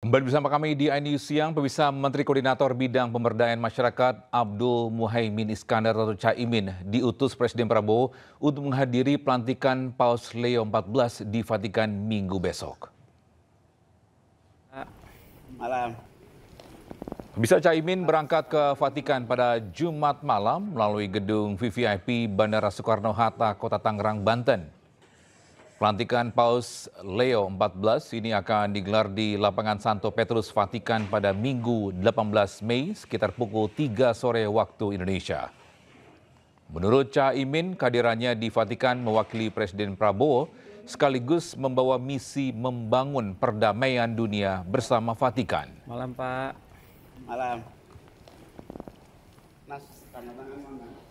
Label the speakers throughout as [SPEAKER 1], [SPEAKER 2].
[SPEAKER 1] Kembali bersama kami di iNews Siang, pemirsa. Menteri Koordinator Bidang Pemberdayaan Masyarakat Abdul Muhaimin Iskandar atau Caimin diutus Presiden Prabowo untuk menghadiri pelantikan Paus Leo XIV di Vatikan Minggu besok.
[SPEAKER 2] Malam.
[SPEAKER 1] Pemirsa, Caimin berangkat ke Vatikan pada Jumat malam melalui gedung VVIP Bandara Soekarno-Hatta, Kota Tangerang, Banten. Pelantikan Paus Leo XIV ini akan digelar di lapangan Santo Petrus Vatikan pada Minggu 18 Mei sekitar pukul 3 sore waktu Indonesia. Menurut Caimin, kehadirannya di Vatikan mewakili Presiden Prabowo sekaligus membawa misi membangun perdamaian dunia bersama Vatikan.
[SPEAKER 3] Malam, Pak.
[SPEAKER 2] Malam. Nas, tanda tangan mana?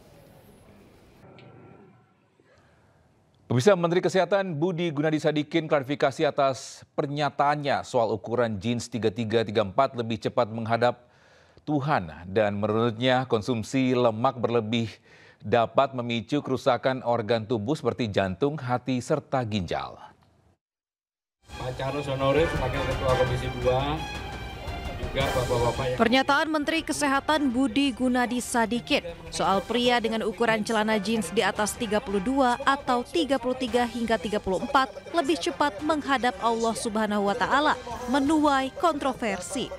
[SPEAKER 1] Pemirsa, Menteri Kesehatan Budi Gunadi Sadikin klarifikasi atas pernyataannya soal ukuran jeans 3334 lebih cepat menghadap Tuhan, dan menurutnya konsumsi lemak berlebih dapat memicu kerusakan organ tubuh seperti jantung, hati, serta ginjal.
[SPEAKER 4] Pak Charles Honoris sebagai Ketua Komisi 2.
[SPEAKER 5] Pernyataan Menteri Kesehatan Budi Gunadi Sadikin soal pria dengan ukuran celana jeans di atas 32 atau 33 hingga 34 lebih cepat menghadap Allah Subhanahu wa Ta'ala menuai kontroversi.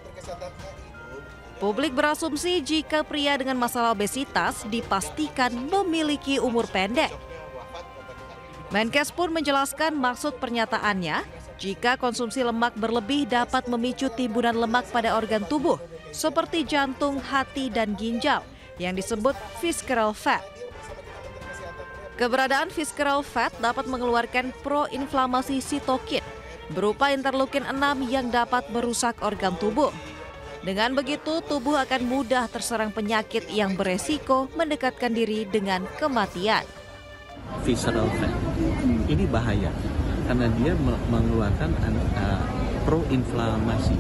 [SPEAKER 5] Publik berasumsi jika pria dengan masalah obesitas dipastikan memiliki umur pendek. Menkes pun menjelaskan maksud pernyataannya. Jika konsumsi lemak berlebih dapat memicu timbunan lemak pada organ tubuh seperti jantung, hati, dan ginjal yang disebut visceral fat. Keberadaan visceral fat dapat mengeluarkan proinflamasi sitokin berupa interleukin 6 yang dapat merusak organ tubuh. Dengan begitu, tubuh akan mudah terserang penyakit yang beresiko mendekatkan diri dengan kematian.
[SPEAKER 3] Visceral fat ini bahaya karena dia mengeluarkan proinflamasi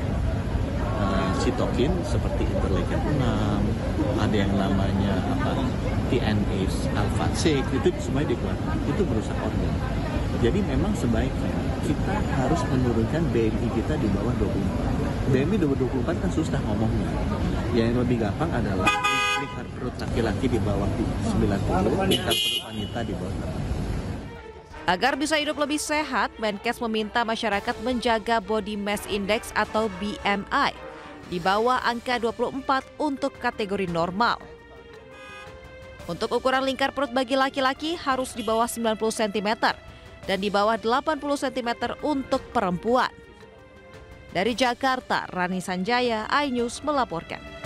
[SPEAKER 3] sitokin seperti interleukin 6, ada yang namanya TNF alpha 6, itu semuanya dikeluarkan, itu merusak organ. Jadi memang sebaiknya kita harus menurunkan BMI kita di bawah 24. BMI 24 kan susah ngomongnya. Yang lebih gampang adalah lihat perut laki-laki di bawah 90, lihat perut wanita di bawah 80.
[SPEAKER 5] Agar bisa hidup lebih sehat, Menkes meminta masyarakat menjaga body mass index atau BMI di bawah angka 24 untuk kategori normal. Untuk ukuran lingkar perut bagi laki-laki harus di bawah 90 cm dan di bawah 80 cm untuk perempuan. Dari Jakarta, Rani Sanjaya, iNews melaporkan.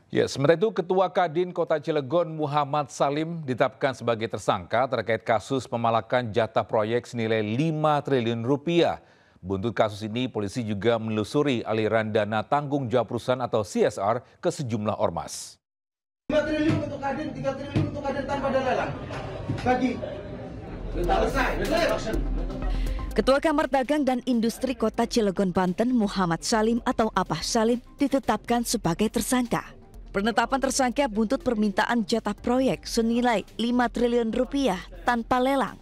[SPEAKER 1] Ya, sementara itu Ketua Kadin Kota Cilegon Muhammad Salim ditetapkan sebagai tersangka terkait kasus pemalakan jatah proyek senilai 5 triliun rupiah. Buntut kasus ini, polisi juga menelusuri aliran dana tanggung jawab perusahaan atau CSR ke sejumlah ormas.
[SPEAKER 6] 5 triliun untuk Kadin, 3 triliun untuk Kadin tanpa ada lelang. Bagi. Selesai.
[SPEAKER 5] Ketua Kamar Dagang dan Industri Kota Cilegon, Banten, Muhammad Salim atau Abah Salim ditetapkan sebagai tersangka. Penetapan tersangka buntut permintaan jatah proyek senilai 5 triliun rupiah tanpa lelang.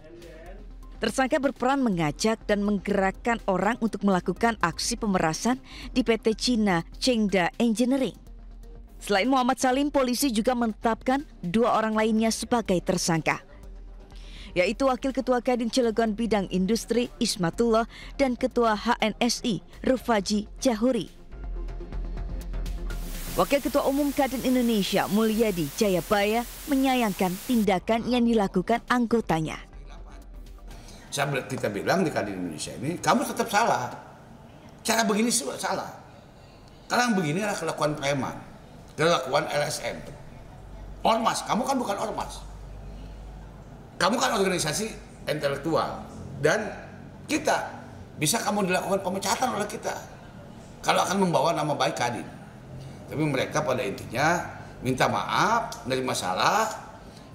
[SPEAKER 5] Tersangka berperan mengajak dan menggerakkan orang untuk melakukan aksi pemerasan di PT Cina Chengda Engineering. Selain Muhammad Salim, polisi juga menetapkan 2 orang lainnya sebagai tersangka, yaitu Wakil Ketua Kadin Cilegon Bidang Industri Ismatullah dan Ketua HNSI Rufaji Jahuri. Wakil Ketua Umum Kadin Indonesia Mulyadi Jayabaya menyayangkan tindakan yang dilakukan anggotanya.
[SPEAKER 2] Kita bilang di Kadin Indonesia ini, kamu tetap salah. Cara begini salah. Karena yang begini adalah kelakuan preman, kelakuan LSM. Ormas, kamu kan bukan ormas. Kamu kan organisasi intelektual. Dan kita, bisa kamu dilakukan pemecatan oleh kita. Kalau akan membawa nama baik Kadin. Tapi mereka pada intinya minta maaf, dari masalah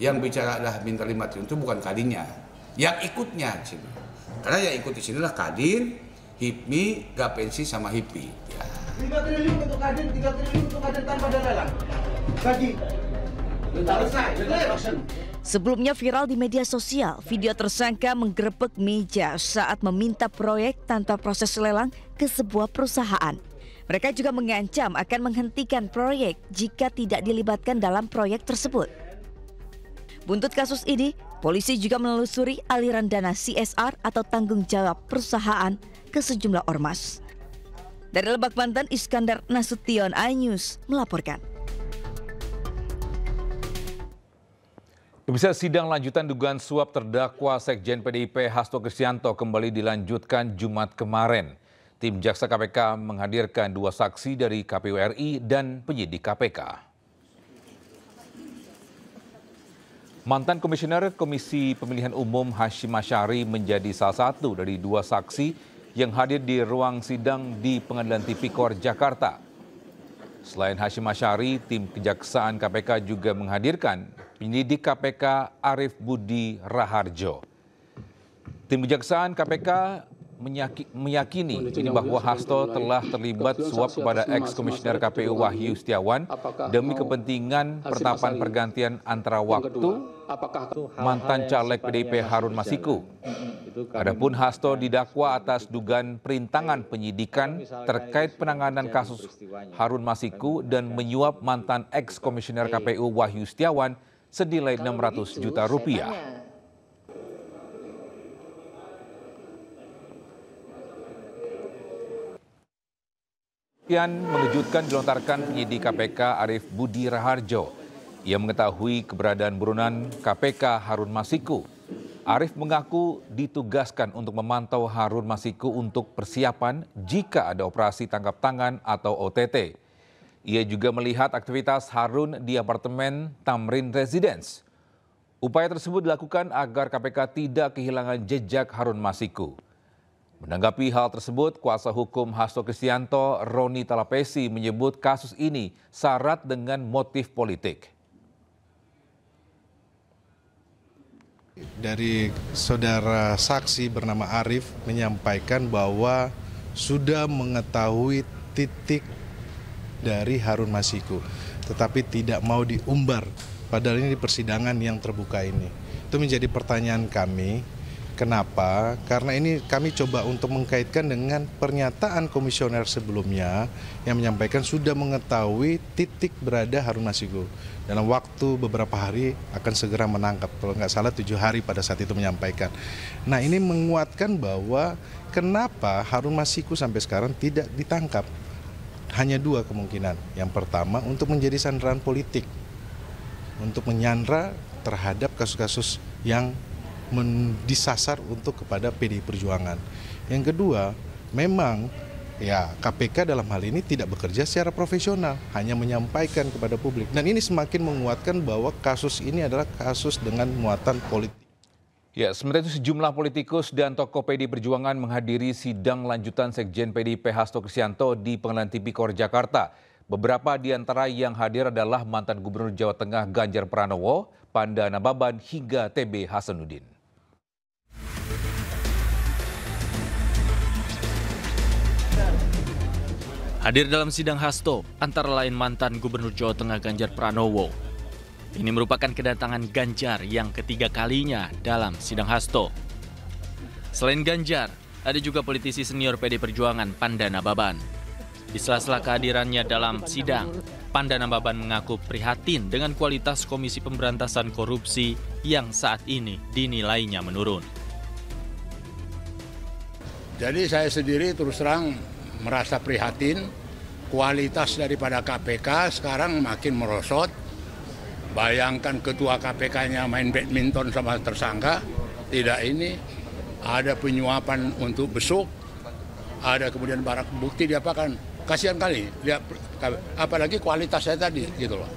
[SPEAKER 2] yang bicara adalah minta 5 triliun itu bukan Kadinnya, yang ikutnya di sini. Karena yang ikut di sinilah Kadin, HIPMI, Gapensi sama HIPI. Ya.
[SPEAKER 6] 5 triliun untuk Kadin, 3 triliun untuk Kadin tanpa ada lelang. Bagi.
[SPEAKER 5] Sebelumnya viral di media sosial, video tersangka menggerebek meja saat meminta proyek tanpa proses lelang ke sebuah perusahaan. Mereka juga mengancam akan menghentikan proyek jika tidak dilibatkan dalam proyek tersebut. Buntut kasus ini, polisi juga menelusuri aliran dana CSR atau tanggung jawab perusahaan ke sejumlah ormas. Dari Lebak, Banten, Iskandar Nasution, iNews melaporkan.
[SPEAKER 1] Pemirsa, sidang lanjutan dugaan suap terdakwa Sekjen PDIP Hasto Kristianto kembali dilanjutkan Jumat kemarin. Tim Jaksa KPK menghadirkan 2 saksi dari KPU RI dan penyidik KPK. Mantan Komisioner Komisi Pemilihan Umum Hashim Asyari menjadi salah satu dari 2 saksi yang hadir di ruang sidang di Pengadilan Tipikor, Jakarta. Selain Hashim Asyari, tim Kejaksaan KPK juga menghadirkan penyidik KPK Arief Budi Raharjo. Tim Kejaksaan KPK meyakini bahwa Hasto telah terlibat suap kepada ex-komisioner KPU Wahyu Setiawan demi kepentingan pertapan pergantian antara waktu mantan caleg PDIP Harun Masiku. Adapun Hasto didakwa atas dugaan perintangan penyidikan terkait penanganan kasus Harun Masiku dan menyuap mantan ex-komisioner KPU Wahyu Setiawan senilai 600 juta rupiah. Yang mengejutkan dilontarkan penyidik KPK Arief Budi Raharjo. Ia mengetahui keberadaan buronan KPK Harun Masiku. Arief mengaku ditugaskan untuk memantau Harun Masiku untuk persiapan jika ada operasi tangkap tangan atau OTT. Ia juga melihat aktivitas Harun di apartemen Tamrin Residence. Upaya tersebut dilakukan agar KPK tidak kehilangan jejak Harun Masiku. Menanggapi hal tersebut, kuasa hukum Hasto Kristianto, Roni Talapesi, menyebut kasus ini syarat dengan motif politik.
[SPEAKER 7] Dari saudara saksi bernama Arief menyampaikan bahwa sudah mengetahui titik dari Harun Masiku, tetapi tidak mau diumbar, padahal ini di persidangan yang terbuka ini. Itu menjadi pertanyaan kami. Kenapa? Karena ini kami coba untuk mengkaitkan dengan pernyataan komisioner sebelumnya yang menyampaikan sudah mengetahui titik berada Harun Masiku. Dalam waktu beberapa hari akan segera menangkap, kalau nggak salah 7 hari pada saat itu menyampaikan. Nah, ini menguatkan bahwa kenapa Harun Masiku sampai sekarang tidak ditangkap. Hanya 2 kemungkinan. Yang pertama, untuk menjadi sandaran politik, untuk menyandra terhadap kasus-kasus yang disasar untuk kepada PDI Perjuangan. Yang kedua, memang ya KPK dalam hal ini tidak bekerja secara profesional, hanya menyampaikan kepada publik. Dan ini semakin menguatkan bahwa kasus ini adalah kasus dengan muatan politik.
[SPEAKER 1] Ya, sementara itu sejumlah politikus dan tokoh PDI Perjuangan menghadiri sidang lanjutan Sekjen PDIP Hasto Kristianto di Pengadilan Tipikor, Jakarta. Beberapa di antara yang hadir adalah mantan Gubernur Jawa Tengah Ganjar Pranowo, Panda Nababan, hingga TB Hasanuddin.
[SPEAKER 8] Hadir dalam sidang Hasto, antara lain mantan Gubernur Jawa Tengah Ganjar Pranowo. Ini merupakan kedatangan Ganjar yang ketiga kalinya dalam sidang Hasto. Selain Ganjar, ada juga politisi senior PD Perjuangan Panda Nababan. Di sela-sela kehadirannya dalam sidang, Panda Nababan mengaku prihatin dengan kualitas Komisi Pemberantasan Korupsi yang saat ini dinilainya menurun.
[SPEAKER 9] Jadi saya sendiri terus terang merasa prihatin, kualitas daripada KPK sekarang makin merosot. Bayangkan ketua KPK-nya main badminton sama tersangka, tidak ini, ada penyuapan untuk besuk, ada kemudian barang bukti diapakan. Kasihan kali, lihat apalagi kualitas saya tadi gitu loh.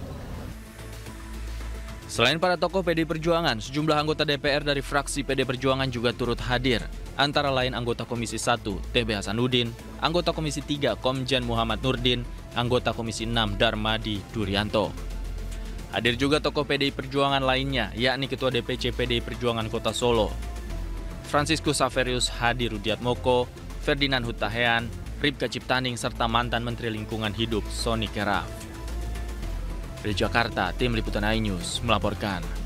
[SPEAKER 8] Selain para tokoh PD Perjuangan, sejumlah anggota DPR dari fraksi PD Perjuangan juga turut hadir. Antara lain anggota Komisi 1 TB Hasanuddin, anggota Komisi 3 Komjen Muhammad Nurdin, anggota Komisi 6 Darmadi Durianto. Hadir juga tokoh PDI Perjuangan lainnya, yakni Ketua DPC PDI Perjuangan Kota Solo, Franciscus Saverius Hadi Rudiatmoko, Ferdinand Hutahean, Ripka Ciptaning, serta mantan Menteri Lingkungan Hidup Soni Keraf. Dari Jakarta, tim Liputan iNews melaporkan.